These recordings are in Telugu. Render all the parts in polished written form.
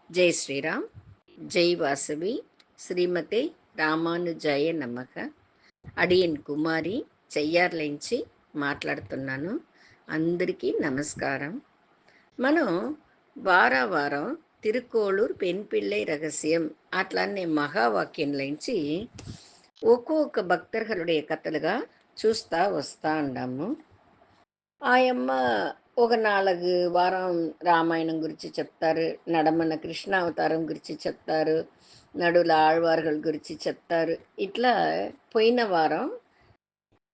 జై శ్రీరామ్, జై వాసవి, శ్రీమతే రామానుజాయ నమః. అడియన్ కుమారి చెయ్యార్లేంచి మాట్లాడుతున్నాను. అందరికీ నమస్కారం. మనం వారం తిరుక్కోళూరు పెన్ పిళ్ళై రహస్యం అట్లానే మహావాక్యంలోంచి ఒక్కొక్క భక్తர்களுடைய కథలుగా చూస్తా వస్తా ఉన్నాము. ఆయమ్మ ఒక 4 వారం రామాయణం గురించి చెప్తారు, నడమన కృష్ణావతారం గురించి చెప్తారు, నడుల ఆళ్వార్గల గురించి చెప్తారు. ఇట్లా పోయిన వారం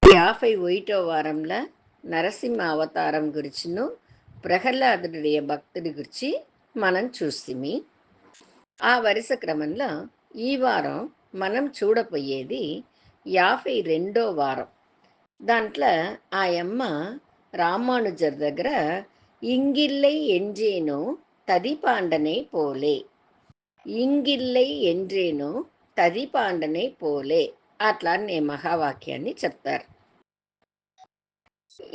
51వ వారంలో నరసింహ అవతారం గురించిను ప్రహ్లాదుடைய భక్తుడి గురించి మనం చూసిమి. ఆ వరుస క్రమంలో ఈ వారం మనం చూడపోయేది 52వ వారం. దాంట్లో ఆయమ్మ రామానుజర్ దగ్గర ఇంగిల్లై ఎంజేనో తదిపాండనే పోలే, ఇంగిల్లై ఎండ్రేనో తదిపాండనే పోలే అట్లా అనే మహావాక్యాన్ని చెప్తారు.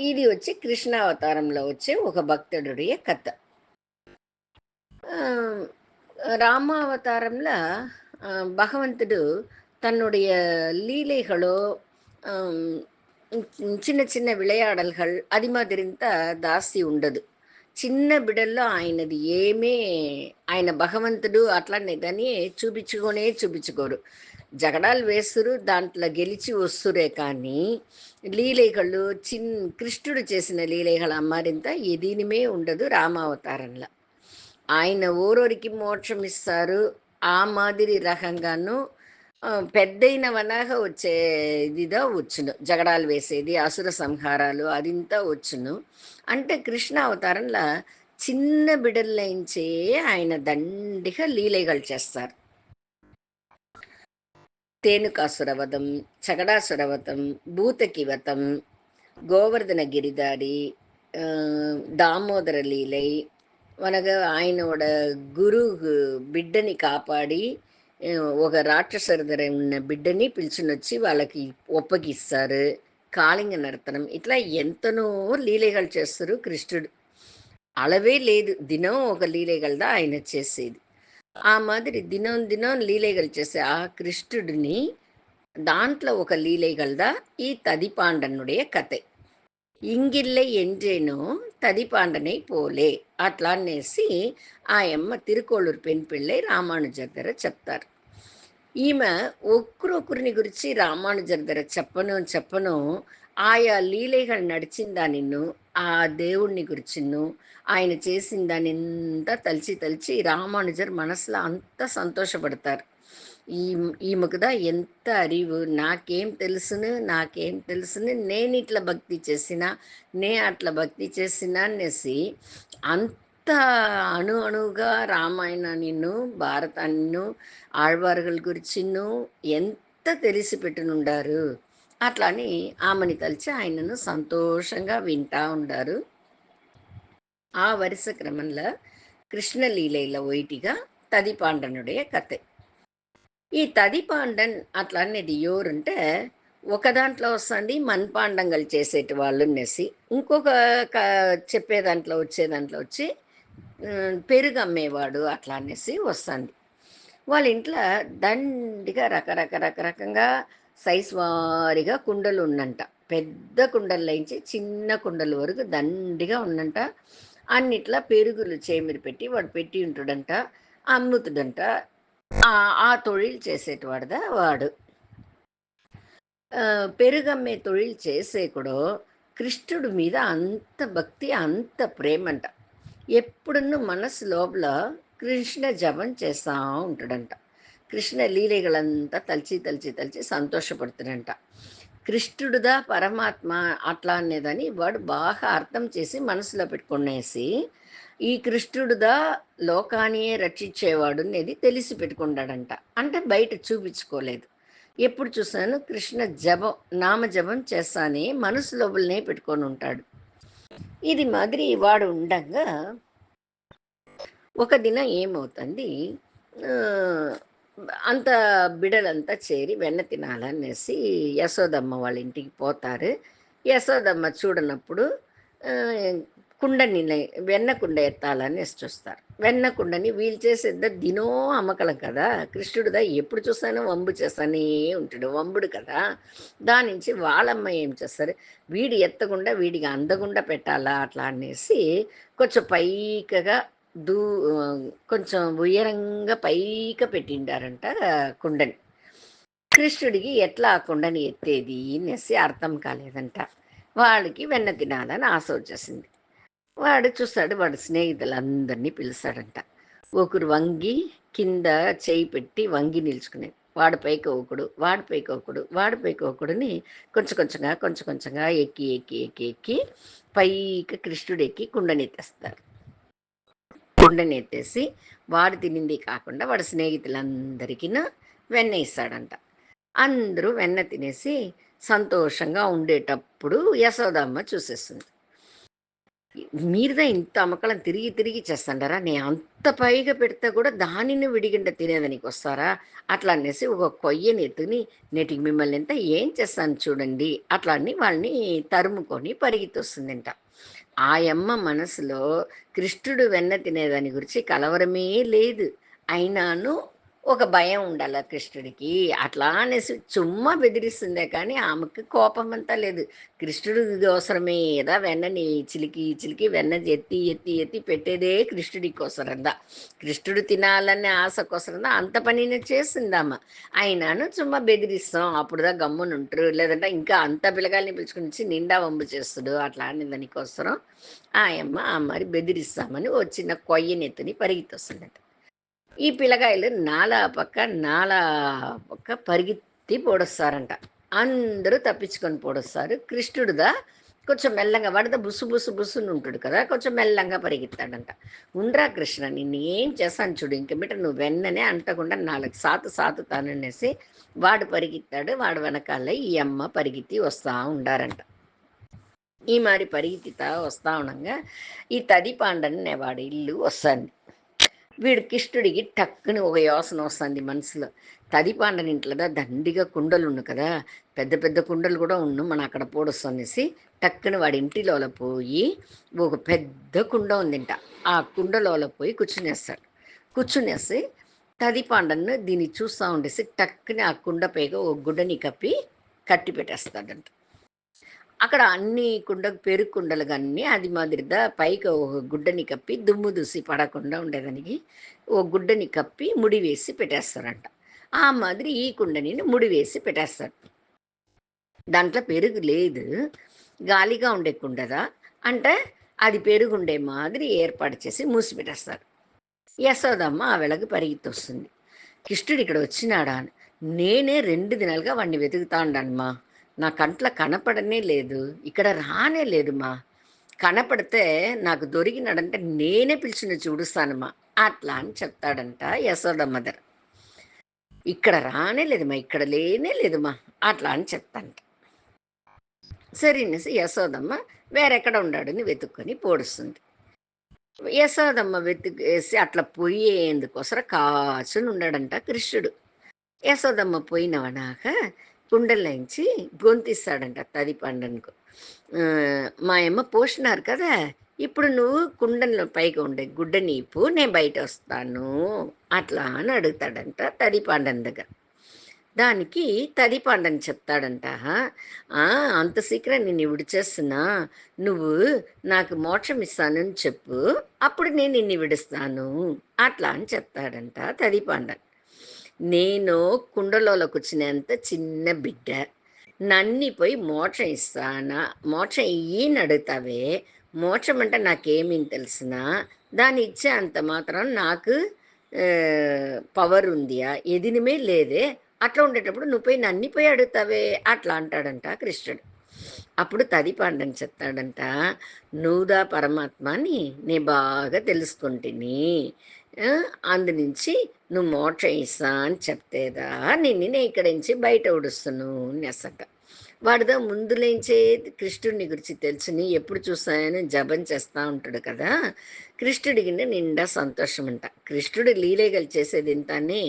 ఇది వచ్చి కృష్ణావతారంలో వచ్చే ఒక భక్తుడుடைய కథ. రామావతారంలో భగవంతుడు தன்னுடைய லீலைகளோ చిన్న చిన్న విளையாடல்கள் అది మాదిరింత దాసి ఉండదు. చిన్న బిడల్లో ఆయనది ఏమీ ఆయన భగవంతుడు అట్లనే దాన్ని చూపించుకోరు. జగడాలు వేస్తురు, దాంట్లో గెలిచి వస్తురే కానీ లీలైಗಳು కృష్ణుడు చేసిన లీలైகள் అమ్మారింత ఎదినిమే ఉండదు రామావతారంలో. ఆయన ఓరోరికి మోక్షం ఇస్తారు. ఆ మాదిరి రకంగాను పెద్దయినవనాక వచ్చే ఇదిదా వచ్చును, జగడాలు వేసేది, అసుర సంహారాలు అదింతా వచ్చును. అంటే కృష్ణ అవతారంలో చిన్న బిడల్లోంచే ఆయన దండిగా లీలైகள் చేస్తారు. తేనుకాసురవధం, చగడాసురవధం, భూతకివతం, గోవర్ధన గిరిదారి, దామోదర లీలై, అనగా ఆయనోட గురు బిడ్డని కాపాడి ఒక రాక్షసుడి దగ్గర ఉన్న బిడ్డని పిలిచినొచ్చి వాళ్ళకి ఒప్పగిస్తారు. కాళింగ నర్తనం ఇట్లా ఎంతనో లీలైகள் చేస్తారు కృష్ణుడు. అలవే లేదు, దినం ఒక లీలైగలదా ఆయన చేసేది. ఆ మాదిరి దినం లీలైகள் చేసే ఆ కృష్ణుడిని దాంట్లో ఒక లీలైగలదా ఈ తదిపాండనుடைய కథ. ఇంగిల్లై ఎండ్రేనో తదిపాండనై పోలే అట్లా అనేసి ఆయమ్మ తిరుకోళూరు పెన్ పిళ్ళై రామానుజర్ దగ్గర చెప్తారు. ఈమె ఒక్కరొక్కరిని గురించి రామానుజర్ దగ్గర చెప్పను ఆయా లీలైகள் నడిచిందా నిన్ను, ఆ దేవుణ్ణి గురించిను ఆయన చేసిన దానింతా తలిచి రామానుజర్ మనసులో అంత సంతోషపడతారు. ఈమెకుదా ఎంత అరివు, నాకేం తెలుసును, నేను ఇట్లా భక్తి చేసిన, అట్లా భక్తి చేసిన అనేసి అంత అణువుగా రామాయణాన్నిను భారతాన్నిను ఆళ్వార్గల గురించిను ఎంత తెలిసి పెట్టునుండారు. అట్లా అని ఆమెని తలిచి ఆయనను సంతోషంగా వింటా ఉండారు. ఆ వరుస క్రమంలో కృష్ణలీలైల ఒయిటిగా తదిపాండనుடைய కథ. ఈ తదిపాండన్ అట్లా అనేది ఎవరంటే ఒక దాంట్లో వస్తుంది మన్పాండంగలు చేసేటి వాళ్ళు నెసి, ఇంకొక చెప్పే దాంట్లో వచ్చి పెరుగు అమ్మేవాడు అట్లా అనేసి వస్తుంది. వాళ్ళ ఇంట్లో దండిగా రకరకంగా సైజు వారిగా కుండలు ఉన్నంట. పెద్ద కుండల్లోంచి చిన్న కుండల వరకు దండిగా ఉన్నంట. అన్నిట్లా పెరుగులు చేమిరి పెట్టి వాడు పెట్టి ఉంటాడంట, అమ్ముతుడంట. ఆ తొழிల్ చేసేటివాడుదా వాడు. పెరుగమ్మే తొழிల్ చేసేకుడు కృష్ణుడి మీద అంత భక్తి, అంత ప్రేమంట. ఎప్పుడున్నూ మనసు లోపల కృష్ణ జపం చేస్తూ ఉంటాడంట. కృష్ణ లీలైగలంతా తలిచి సంతోషపడుతుడంట. కృష్ణుడుదా పరమాత్మ అట్లా అనేదని వాడు బాగా అర్థం చేసి మనసులో పెట్టుకునేసి ఈ కృష్ణుడుదా లోకానియే రక్షించేవాడు అనేది తెలిసి పెట్టుకున్నాడంట. అంటే బయట చూపించుకోలేదు. ఎప్పుడు చూసాను కృష్ణ జపం, నామజపం చేస్తానే మనసు లోపలనే పెట్టుకొని ఉంటాడు. ఇది మాదిరి వాడు ఉండగా ఒక దినం ఏమవుతుంది, అంత బిడలంతా చేరి వెన్న తినాలనేసి యశోదమ్మ వాళ్ళ ఇంటికి పోతారు. యశోదమ్మ చూడనప్పుడు కుండని వెన్న కుండ ఎత్తాలని చూస్తారు. వెన్న కుండని వీళ్ళు చేసేది దినో అమ్మకలం కదా! కృష్ణుడుదా ఎప్పుడు చూసానో వంబు చేస్తానే ఉంటాడు. వంబుడు కదా! దాని నుంచి వాళ్ళమ్మ ఏం చేస్తారు, వీడు ఎత్తకుండా వీడికి అందకుండా పెట్టాలా అట్లా అనేసి కొంచెం పైకగా దూ కొంచెం ఉయరంగా పైక పెట్టిండారంట కుండని. కృష్ణుడికి ఎట్లా ఆ కుండని ఎత్తేది అనేసి అర్థం కాలేదంట. వాడికి వెన్న తినాలని ఆశ వచ్చేసింది. వాడు చూస్తాడు, వాడి స్నేహితులందరినీ పిలుస్తాడంట. ఒకరు వంగి కింద చేయి పెట్టి వంగి నిల్చుకునేది. వాడి పైకి ఒకడు, వాడి పైకి ఒకడు, వాడి పైకి ఒకడుని కొంచెం కొంచెంగా, కొంచెం కొంచెంగా ఎక్కి, ఎక్కి, ఎక్కి, ఎక్కి పైకి కృష్ణుడెక్కి కుండనెత్తేస్తాడు. కుండనెత్తేసి వాడు తినింది కాకుండా వాడి స్నేహితులందరికీను వెన్న ఇస్తాడంట. అందరూ వెన్న తినేసి సంతోషంగా ఉండేటప్పుడు యశోదమ్మ చూసేస్తుంది. మీరుదా ఇంత అమ్మకలం తిరిగి తిరిగి చేస్తాండారా, నేను అంత పైగా పెడితే కూడా దానిని విడిగిండ తినేదానికి వస్తారా అట్లా అనేసి ఒక కొయ్యని ఎత్తుని నేటికి మిమ్మల్ని ఎంత ఏం చేస్తాను చూడండి అట్లా అని వాళ్ళని తరుముకొని పరిగెత్తొస్తుందంట. ఆయమ్మ మనసులో కృష్ణుడు వెన్న తినేదాని గురించి కలవరమే లేదు. అయినాను ఒక భయం ఉండాల కృష్ణుడికి. అట్లా అనేసి చుమ్మా బెదిరిస్తుందే కానీ ఆమెకి కోపం అంతా లేదు. కృష్ణుడికి అవసరమే కదా వెన్నని చిలికి చిలికి వెన్న ఎత్తి ఎత్తి ఎత్తి పెట్టేదే కృష్ణుడి కోసరందా. కృష్ణుడు తినాలనే ఆశ కోసరందా అంత పనిని చేసిందామ. అయినాను చుమ్మా బెదిరిస్తాం అప్పుడుదా గమ్మునుంటారు, లేదంటే ఇంకా అంత పిల్లగాల్ని పిలుచుకుని నిండా వంపు చేస్తుడు అట్లా అని దానికోసరం ఆయమ్మ ఆ మరి బెదిరిస్తామని ఓ చిన్న కొయ్యనెత్తుని పరిగెత్తొస్తుందట. ఈ పిల్లకాయలు నాలా పక్క పరిగెత్తి పొడుస్తారంట. అందరూ తప్పించుకొని పొడుస్తారు. కృష్ణుడుదా కొంచెం మెల్లగా వాడిదా బుస్సు బుస్సు బుస్సుని ఉంటాడు కదా, కొంచెం మెల్లంగా పరిగెత్తాడంట. ఉండ్రా కృష్ణ నిన్ను ఏం చేస్తాను చూడు, ఇంక మీట నువ్వు వెన్ననే అంటకుండా 4 సాతుతాననేసి వాడు పరిగెత్తాడు. వాడు వెనకాల ఈ అమ్మ పరిగెత్తి వస్తూ ఉండారంట. ఈ మరి పరిగెత్తుతా వస్తా ఉండంగా ఈ తదిపాండనే వాడి ఇల్లు వస్తుంది. వీడు కిష్టుడికి టక్కుని ఒక యోసన వస్తుంది మనసులో. తదిపాండని ఇంట్లోదా దండిగా కుండలు ఉండు కదా, పెద్ద పెద్ద కుండలు కూడా ఉండు మన అక్కడ పోడొస్తనేసి టక్కుని వాడి ఇంటిలోల పోయి ఒక పెద్ద కుండ ఉందింట. ఆ కుండలోల పోయి కూర్చునేస్తాడు. కూర్చునేసి తదిపాండను దీన్ని చూస్తూ ఉండేసి టక్కుని ఆ కుండ పైగా ఒక గుడ్డని కట్టి పెట్టేస్తాడంట. అక్కడ అన్ని పెరుగు కుండలుగా అన్నీ అది మాదిరిగా పైకి ఒక గుడ్డని కప్పి దుమ్ము దుసి పడకుండా ఉండేదానికి ఓ గుడ్డని కప్పి ముడి వేసి పెట్టేస్తారంట. ఆ మాదిరి ఈ కుండని ముడి వేసి పెట్టేస్తారు. దాంట్లో పెరుగు లేదు, గాలిగా ఉండే కుండదా అంటే అది పెరుగుండే మాదిరి ఏర్పాటు చేసి మూసి పెట్టేస్తారు. యశోదమ్మ ఆ వెలగు పరిగెత్తొస్తుంది. కృష్ణుడు ఇక్కడ వచ్చినాడా అని. నేనే 2 దినాలుగా వాడిని వెతుకుతా ఉండానమ్మా, నా కంట్ల కనపడనే లేదు, ఇక్కడ రానే లేదుమా, కనపడితే నాకు దొరికినాడంటే నేనే పిలిచిన చూడుస్తానమ్మా అట్లా అని చెప్తాడంట యశోదమ్మ దగ్గర. ఇక్కడ రానే లేదుమా, ఇక్కడ లేనే లేదుమా అట్లా అని చెప్తాంట. సరే అనేసి యశోదమ్మ వేరెక్కడ ఉండాడని వెతుక్కొని పోడుస్తుంది. యశోదమ్మ వెతికేసి అట్లా పోయేందుకోసర కాచుని ఉన్నాడంట కృష్ణుడు. యశోదమ్మ పోయినవనాక కుండలోంచి గొంతిస్తాడంట తదిపండనుకు. మా అమ్మ పోసినారు కదా, ఇప్పుడు నువ్వు కుండలో పైకి ఉండే గుడ్డ నీపు, నేను బయట వస్తాను అట్లా అని అడుగుతాడంట తదిపాండన్ దగ్గర. దానికి తదిపాండని చెప్తాడంట, "ఆ, అంత శీఘ్రం నేను విడిచేస్తున్నా, నువ్వు నాకు మోక్షం ఇస్తానని చెప్పు, అప్పుడు నేను నిన్ను విడుస్తాను అట్లా అని చెప్తాడంట తదిపాండన్. నేను కుండలోలో కూర్చునేంత చిన్న బిడ్డ, నన్నిపోయి మోక్షం ఇస్తానా, మోక్షం ఇయ్యని అడుగుతావే, మోక్షం అంటే నాకేమీ తెలిసినా దాన్ని ఇచ్చే అంత మాత్రం నాకు పవర్ ఉందియా, ఎదినమే లేదే, అట్లా ఉండేటప్పుడు నువ్వు పోయి నన్ను పోయి అడుగుతావే అట్లా అంటాడంట కృష్ణుడు. అప్పుడు తదిపాండని చెప్తాడంట, నువ్వుదా పరమాత్మని నే బాగా తెలుసుకుంటుని, అందు నుంచి నువ్వు మోక్షం ఇస్తా అని చెప్తేదా నిన్ను ఇక్కడి నుంచి బయట ఉడుస్తును నెసట. వాడిదా ముందులేంచే కృష్ణుడిని గురించి తెలుసుని ఎప్పుడు చూస్తానని జపం చేస్తూ ఉంటాడు కదా, కృష్ణుడికి నిండా సంతోషం అంట. కృష్ణుడు లీలేగలు చేసేది ఇంతానే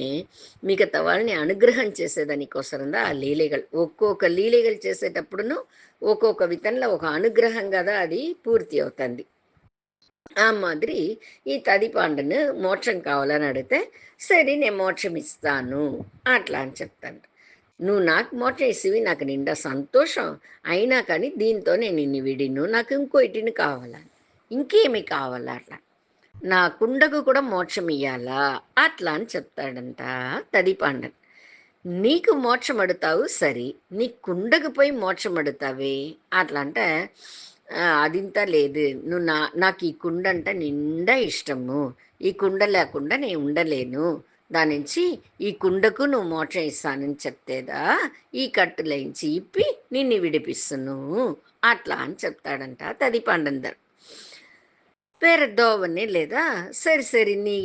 మిగతా వాళ్ళని అనుగ్రహం చేసేదానికోసరందా ఆ లీలేగలు. ఒక్కొక్క లీలేగలు చేసేటప్పుడును ఒక్కొక్క విధంలో ఒక అనుగ్రహం కదా అది పూర్తి అవుతుంది. ఆ మాదిరి ఈ తదిపాండును మోక్షం కావాలని అడిగితే, సరే నేను మోక్షం ఇస్తాను అట్లా అని చెప్తాను. నువ్వు నాకు మోక్షం ఇసివి నాకు నిండా సంతోషం. అయినా కానీ దీంతో నేను నిన్ను విడిను. నాకు ఇంకో ఇటిని కావాలా. ఇంకేమి కావాలా అట్లా. నా కుండకు కూడా మోక్షం ఇయ్యాలా అట్లా అని చెప్తాడంట తదిపాండన్. నీకు మోక్షం అడుగుతావు సరి, నీ కుండకు పోయి మోక్షం అడుగుతావే అట్లా అంటే, అదింత లేదు, నువ్వు నాకు ఈ కుండ అంటే నిండా ఇష్టము, ఈ కుండ లేకుండా నేను ఉండలేను, దాని నుంచి ఈ కుండకు నువ్వు మోక్షం ఇస్తానని చెప్తేదా ఈ కట్టులేంచి ఇప్పి నిన్ను విడిపిస్తును అట్లా అని చెప్తాడంట తదిపాండందరు. వేరే దోవని లేదా, సరి సరి నీ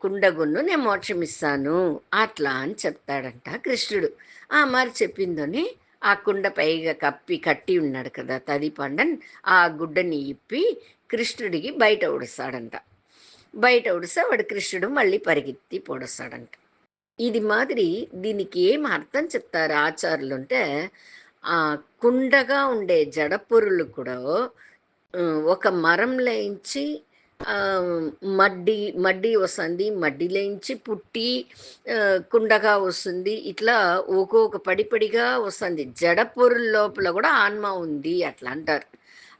కుండగున్ను నేను మోక్షమిస్తాను అట్లా అని చెప్తాడంట కృష్ణుడు. మరి చెప్పిందని ఆ కుండ పైగా కట్టి ఉన్నాడు కదా తదిపండన్, ఆ గుడ్డని ఇప్పి కృష్ణుడికి బయట ఉడుస్తాడంట. బయట ఉడిస్తే వాడు కృష్ణుడు మళ్ళీ పరిగెత్తి పొడుస్తాడంట. ఇది మాదిరి దీనికి ఏం అర్థం చెప్తారు ఆచార్యులు అంటే, ఆ కుండగా ఉండే జడపురులు కూడా ఒక మరంలోంచి మడ్డి మడ్డి వస్తుంది, మడ్డిలోంచి పుట్టి కుండగా వస్తుంది, ఇట్లా ఒక్కొక్క పడిపడిగా వస్తుంది. జడపొరుల లోపల కూడా ఆత్మ ఉంది అట్లా అంటారు.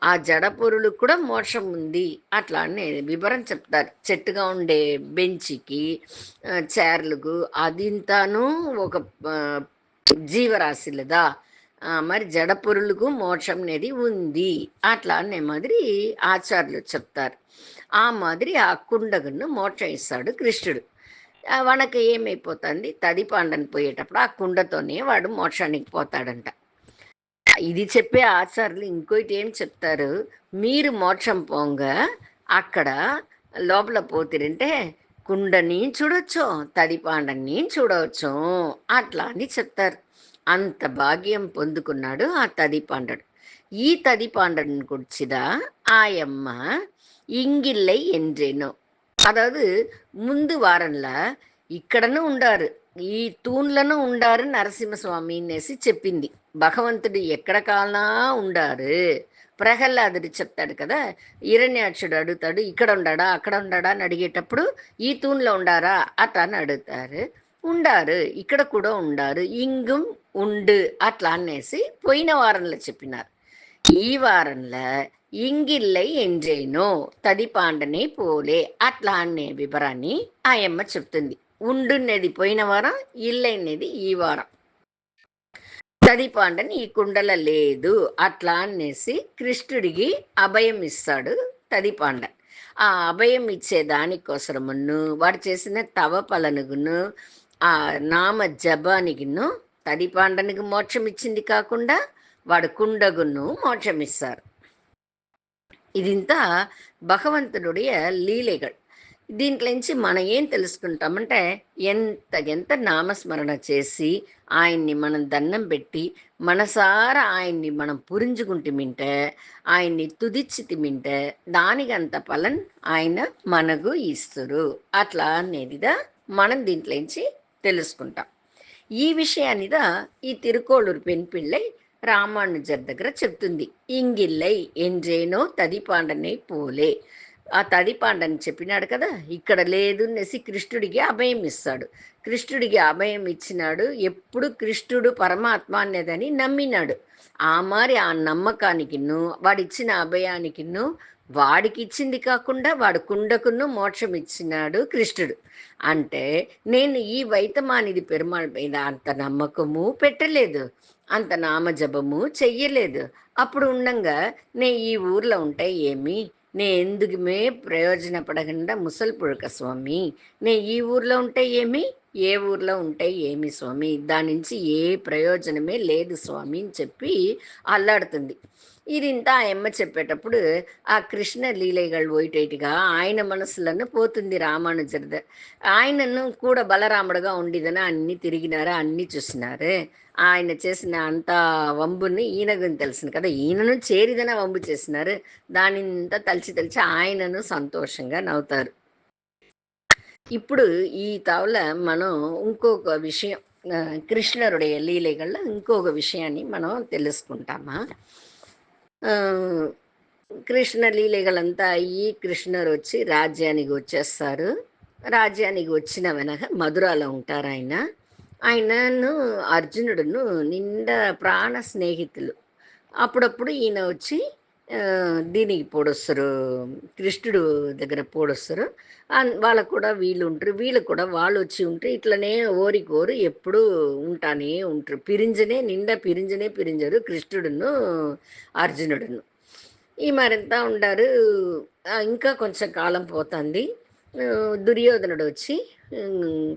ఆ జడపొరులకు కూడా మోక్షం ఉంది అట్లా అని వివరం చెప్తారు. చెట్టుగా ఉండే బెంచికి చైర్లకు అదింతాను ఒక జీవరాశులదా, మరి జడపురులకు మోక్షం అనేది ఉంది అట్లా అనే మాదిరి ఆచార్యులు చెప్తారు. ఆ మాదిరి ఆ కుండగును మోక్షం ఇస్తాడు కృష్ణుడు. వానకి ఏమైపోతుంది, తదిపాండని పోయేటప్పుడు ఆ కుండతోనే వాడు మోక్షానికి పోతాడంట. ఇది చెప్పే ఆచార్యులు ఇంకోటి ఏం చెప్తారు, మీరు మోక్షం పోంగా అక్కడ లోపల పోతిరంటే కుండని చూడొచ్చు, తదిపాండని చూడవచ్చు అట్లా అని చెప్తారు. అంత భాగ్యం పొందుకున్నాడు ఆ తదిపాండడు. ఈ తదిపాండను కుడిచిదా ఆయమ్మ ఇంగిల్లై என்றேனோ, அதாவது ముందు వారంలో ఇక్కడను ఉండారు, ఈ తూన్లను ఉండారు నరసింహస్వామి అనేసి చెప్పింది. భగవంతుడు ఎక్కడ కాలనా ఉండారు. ప్రహ్లాదుడు చెప్తాడు కదా, హిరణ్యాక్షుడు అడుగుతాడు ఇక్కడ ఉండాడా అక్కడ ఉండాడా అని అడిగేటప్పుడు ఈ తూన్లో ఉండారా అట్లా అని అడుగుతారు. ఉండారు, ఇక్కడ కూడా ఉండారు, ఇంగుం ఉండు అట్లా అనేసి పోయిన వారంలో చెప్పినారు. ఈ వారంలో ఇంగిల్లై ఎంజేనో తదిపాండనే పోలే అట్లా అనే వివరాన్ని ఆయమ్మ చెప్తుంది. ఉండున్నది పోయిన వారం, ఇల్లైనది ఈ వారం. తదిపాండని ఈ కుండల లేదు అట్లా అనేసి కృష్ణుడికి అభయం ఇస్తాడు తదిపాండ. ఆ అభయం ఇచ్చే దానికోసరమును వాడు చేసిన తవపలనుగును ఆ నామ జపానికిను తదిపాండనికి మోక్షం ఇచ్చింది కాకుండా వాడు కుండగును మోక్షమిస్తారు. ఇదింత భగవంతుడుடைய లీలెகள். దీంట్లోంచి మనం ఏం తెలుసుకుంటామంటే, ఎంత నామస్మరణ చేసి ఆయన్ని మనం దండం పెట్టి మనసారా ఆయన్ని మనం పురించుకుంటమింటే, ఆయన్ని తుదిచ్చితిమింటే దానికంత పలన్ ఆయన మనకు ఇస్తురు అట్లా అనేదిదా మనం దీంట్లోంచి తెలుసుకుంటాం. ఈ విషయాన్నిదా ఈ తిరుకోళూరు పెన్పిళ్ళై రామానుజర్ దగ్గర చెప్తుంది. ఇంగిల్లై ఎంజేనో తదిపాండనే పోలే. ఆ తదిపాండని చెప్పినాడు కదా, ఇక్కడ లేదు అనేసి కృష్ణుడికి అభయం ఇస్తాడు. కృష్ణుడికి అభయం ఇచ్చినాడు. ఎప్పుడు కృష్ణుడు పరమాత్మ అనేదని నమ్మినాడు. ఆ మరి ఆ నమ్మకానికిను వాడిచ్చిన అభయానికిను వాడికి ఇచ్చింది కాకుండా వాడు కుండకును మోక్షం ఇచ్చినాడు కృష్ణుడు. అంటే నేను ఈ వైతమానిది పెరుమాళ్ మీద అంత నమ్మకము పెట్టలేదు, అంత నామజపము చెయ్యలేదు. అప్పుడు ఉండంగా నే ఈ ఊర్లో ఉంటే ఏమి, నే ఎందుకుమే ప్రయోజనపడకుండా ముసలి పుడక స్వామి, నే ఈ ఊర్లో ఉంటే ఏమి, ఏ ఊర్లో ఉంటే ఏమి స్వామి, దాని నుంచి ఏ ప్రయోజనమే లేదు స్వామి అని చెప్పి అల్లాడుతుంది. ఇదింతా ఆ అమ్మ చెప్పేటప్పుడు ఆ కృష్ణ లీలైகள் పోయిటేటిగా ఆయన మనసులను పోతుంది రామానుజర్ద. ఆయనను కూడా బలరాముడుగా ఉండిదని అన్ని తిరిగినారు, అన్ని చూసినారు. ఆయన చేసిన అంత వంబుని ఈయనకు తెలిసింది కదా, ఈయనను చేరిదన వంబు చేసినారు. దానింతా తలిచి తలిచి ఆయనను సంతోషంగా నవ్వుతారు. ఇప్పుడు ఈ తావుల మనం ఇంకొక విషయం, కృష్ణరుடைய లీలైగల్లో ఇంకొక విషయాన్ని మనం తెలుసుకుంటామా. కృష్ణ లీలలంతా అయ్యి కృష్ణరొచ్చి రాజ్యానికి వచ్చేస్తారు. రాజ్యానికి వచ్చిన వెనక మధురాలో ఉంటారాయన. ఆయనను అర్జునుడును నిండా ప్రాణ స్నేహితులు. అప్పుడప్పుడు ఈయన వచ్చి దీనికి పొడొస్తారు, కృష్ణుడు దగ్గర పొడొస్తారు. వాళ్ళకు కూడా వీళ్ళుంటారు. వీళ్ళకి కూడా వాళ్ళొచ్చి ఉంటే ఇట్లనే ఓరికోరు ఎప్పుడూ ఉంటానే ఉంటారు. నిండా పిరింజరు కృష్ణుడును, అర్జునుడును. ఈ మరింత ఉండారు. ఇంకా కొంచెం కాలం పోతుంది. దుర్యోధనుడు వచ్చి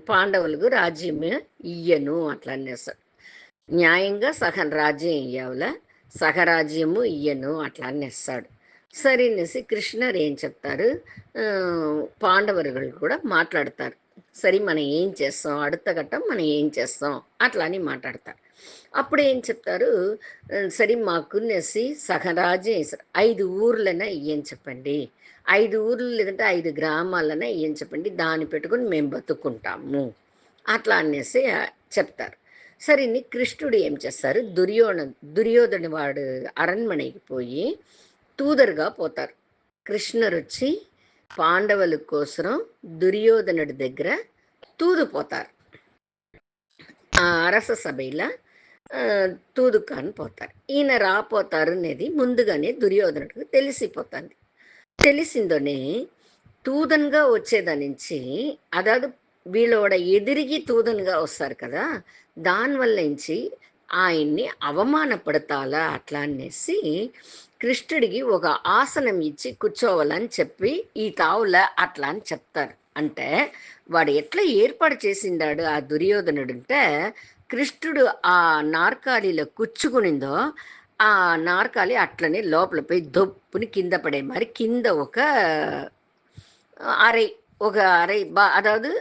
పాండవులకు రాజ్యం ఇయ్యను అట్లా అనేస్తాడు. న్యాయంగా సగం రాజ్యం ఇయ్యావుల, సహరాజ్యము ఇయ్యను అట్లా అనేస్తాడు. సరే అనేసి కృష్ణర్ ఏం చెప్తారు, పాండవులు కూడా మాట్లాడతారు. సరే మనం ఏం చేస్తాం, அடுத்த ఘట్టం మనం ఏం చేస్తాం అట్లా అని మాట్లాడతారు. అప్పుడు ఏం చెప్తారు, సరే మాకునేసి సహరాజ్యం ఇస్తారు, 5 ఊర్లైనా ఇయ్యని చెప్పండి, 5 ఊర్లు లేదంటే 5 గ్రామాలైనా ఇయ్యని చెప్పండి, దాన్ని పెట్టుకుని మేము బతుక్కుంటాము అట్లా అనేసి చెప్తారు. సరే కృష్ణుడు ఏం చేస్తారు, దుర్యోధన వాడు అరణ్మனைకి పోయి తూదరుగా పోతారు. కృష్ణుడు వచ్చి పాండవుల కోసం దుర్యోధనుడి దగ్గర తూదుపోతారు. ఆ అరస సభలో తూదుకాని పోతారు. ఈయన రాపోతారు అనేది ముందుగానే దుర్యోధనుడికి తెలిసిపోతుంది. తెలిసిందోనే తూదన్గా వచ్చేదాని నుంచి, అదాదు వీళ్ళోడ ఎదిరిగి తూదన్గా వస్తారు కదా, దానివల్ల నుంచి ఆయన్ని అవమానపడతాలా అట్లా అనేసి కృష్ణుడికి ఒక ఆసనం ఇచ్చి కూర్చోవాలని చెప్పి ఈ తావుల అట్లా అని చెప్తారు. అంటే వాడు ఎట్లా ఏర్పాటు చేసిండాడు ఆ దుర్యోధనుడంటే, కృష్ణుడు ఆ నార్కాలిలో కూర్చుకునిందో ఆ నార్కాలి అట్లనే లోపల పోయి దొప్పుని కింద పడే మరి కింద ఒక అరై ఒక అరై అదాదు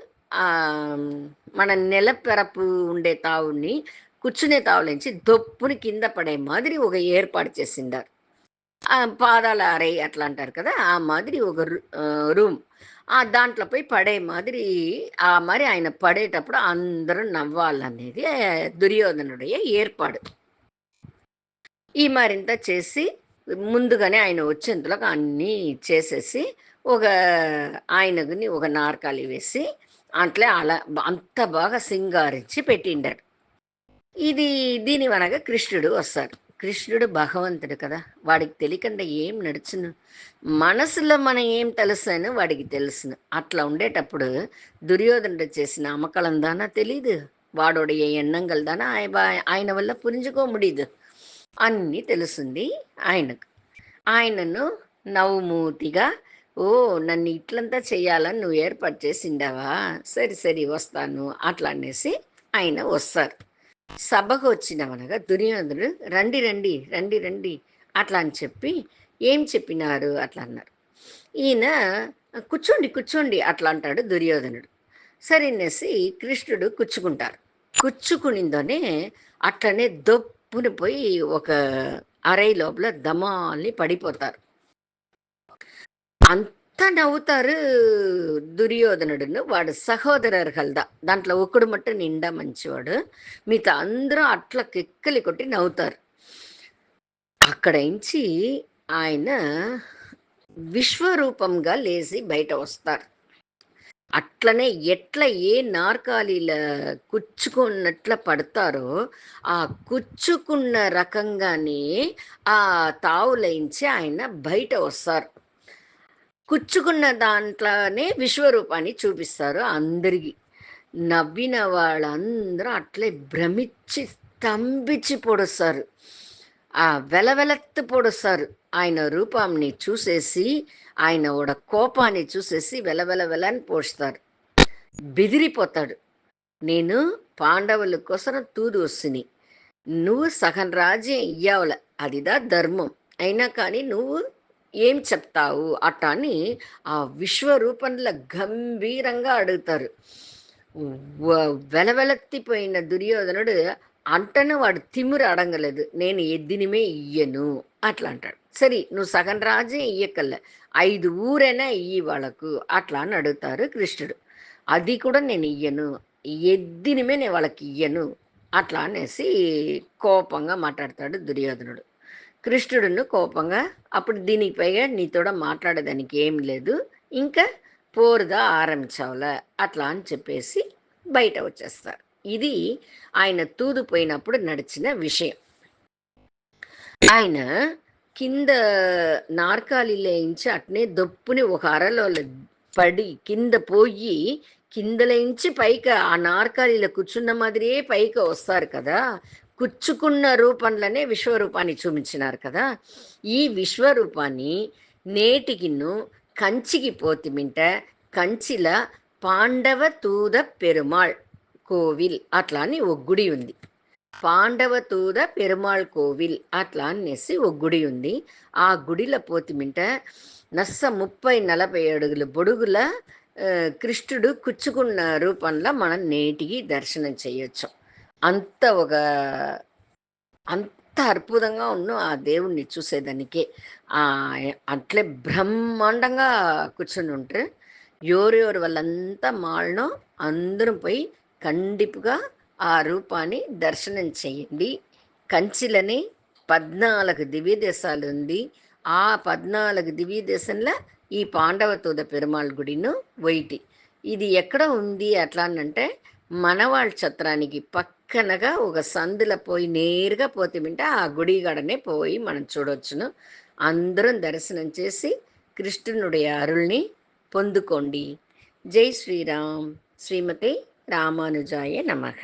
మన నెలపెరపు ఉండే తావుని కూర్చునే తావులోంచి దొప్పుని కింద పడే మాదిరి ఒక ఏర్పాటు చేసిండారు. పాదాల అరై అట్లా అంటారు కదా, ఆ మాదిరి ఒక రూమ్. దాంట్లో పోయి పడే మాదిరి మరి ఆయన పడేటప్పుడు అందరూ నవ్వాలనేది దుర్యోధనుடைய ఏర్పాడు. ఈ మరింత చేసి ముందుగానే ఆయన వచ్చేంతలోకి అన్నీ చేసేసి ఒక ఆయనని ఒక నార్కాలి వేసి అట్లే అలా అంత బాగా సింగారించి పెట్టిండాడు. దీని వనగా కృష్ణుడు వస్తాడు. కృష్ణుడు భగవంతుడు కదా, వాడికి తెలియకుండా ఏం నడుచును, మనసులో మనం ఏం తెలుసాను వాడికి తెలుసును. అట్లా ఉండేటప్పుడు దుర్యోధనుడు చేసిన అమకలం దానా తెలీదు, వాడోடைய ఎన్నంగల్ దానా ఆయన వల్ల పురించుకో ముడిదు, అన్నీ తెలుస్తుంది ఆయనకు. ఆయనను నవ్వుమూతిగా, ఓ నన్ను ఇట్లంతా చెయ్యాలని నువ్వు ఏర్పాటు చేసిండావా, సరి సరి వస్తాను అట్లా అనేసి ఆయన వస్తారు. సభకు వచ్చినవనగా దుర్యోధనుడు రండి రండి రండి రండి అట్లా అని చెప్పి ఏం చెప్పినారు అట్లా అన్నారు. ఈయన కూర్చోండి కూర్చోండి అట్లా అంటాడు దుర్యోధనుడు. సరేనేసి కృష్ణుడు కూర్చుకుంటారు. కూర్చుకునిందోనే అట్లనే దొప్పుని పోయి ఒక అరై లోపల దమాల్ని పడిపోతారు. అంత నవ్వుతారు దుర్యోధనుడును వాడు సహోదరర్హల్దా. దాంట్లో ఒకడు మట్టు నిండా మంచివాడు, మిగతా అందరూ అట్లా కెక్కలి కొట్టి నవ్వుతారు. అక్కడ నుంచి ఆయన విశ్వరూపంగా లేచి బయట వస్తారు. అట్లనే ఎట్లా ఏ నార్కాలీల కుచ్చుకున్నట్ల పడతారో ఆ కుచ్చుకున్న రకంగానే ఆ తావులయించి ఆయన బయట వస్తారు. కుచ్చుకున్న దాంట్లోనే విశ్వరూపాన్ని చూపిస్తారు అందరికీ. నవ్విన వాళ్ళందరూ అట్లే భ్రమించి స్తంభించి పొడుస్తారు. వెలవెలత్తు పొడుస్తారు. ఆయన రూపాన్ని చూసేసి, ఆయన కోపాన్ని చూసేసి వెలవెలవెలని పోస్తారు. బెదిరిపోతాడు. నేను పాండవుల కోసం తూదు వస్తుని, నువ్వు సగం రాజ్యం ఇయ్యావుల, అదిదా ధర్మం, అయినా కానీ నువ్వు ఏం చెప్తావు అట్ట అని ఆ విశ్వరూపంలో గంభీరంగా అడుగుతారు. వెలవెలెత్తిపోయిన దుర్యోధనుడు అంటను వాడు తిమ్మురు అడంగలేదు, నేను ఎద్దినిమే ఇయ్యను అట్లా అంటాడు. సరే నువ్వు సగం రాజ్యం ఇయ్యకల్లా 5 ఊరైనా ఇయ్యి వాళ్ళకు అట్లా అని అడుగుతారు కృష్ణుడు. అది కూడా నేను ఇయ్యను, ఎద్దినిమే నేను వాళ్ళకి ఇయ్యను అట్లా అనేసి కోపంగా మాట్లాడతాడు దుర్యోధనుడు. కృష్ణుడును కోపంగా, అప్పుడు దీనికి పైగా నీతోడ మాట్లాడేదానికి ఏం లేదు. ఇంకా పోరుదా ఆరంభించావులా అట్లా అని చెప్పేసి బయట వచ్చేస్తారు. ఇది ఆయన తూదు పోయినప్పుడు నడిచిన విషయం. ఆయన కింద నార్కాలీలేయించి అట్నే దొప్పుని ఒక అరలో పడి కింద పోయి, కిందలేంచి పైకి ఆ నార్కాలీలో కూర్చున్న మాదిరియే పైకి వస్తారు కదా! కుచ్చుకున్న రూపంలోనే విశ్వరూపాన్ని చూపించినారు కదా! ఈ విశ్వరూపాన్ని నేటికిను కంచికి పోతిమింట, కంచిల పాండవ తూద పెరుమాళ్ కోవిల్ అట్లా అని ఒక గుడి ఉంది. పాండవ తూద పెరుమాళ్ కోవిల్ అట్లా అనేసి ఒక గుడి ఉంది. ఆ గుడిలో పోతిమింట నస్స 30-40 అడుగుల బొడుగుల కృష్ణుడు కుచ్చుకున్న రూపంలో మనం నేటికి దర్శనం చేయొచ్చు. అంత ఒక అంత అద్భుతంగా ఉన్ను ఆ దేవుణ్ణి చూసేదానికే. అట్లే బ్రహ్మాండంగా కూర్చొని ఉంటే ఎవరెవరు వాళ్ళంతా మాళ్ళనో అందరం పోయి కండిపుగా ఆ రూపాన్ని దర్శనం చేయండి. కంచిలని 14 దివ్య దేశాలు ఉంది. ఆ 14 దివ్య దేశంలో ఈ పాండవతూద పెరుమాళ్ గుడిను వైటి. ఇది ఎక్కడ ఉంది అట్లా అనంటే మనవాళ్ళ ఛత్రానికి పక్కనగా ఒక సందులో పోయి నేరుగా పోతిమింటే ఆ గుడి గడనే పోయి మనం చూడొచ్చును. అందరం దర్శనం చేసి కృష్ణునుడి అరుల్ని పొందుకోండి. జై శ్రీరామ్. శ్రీమతి రామానుజాయ నమః.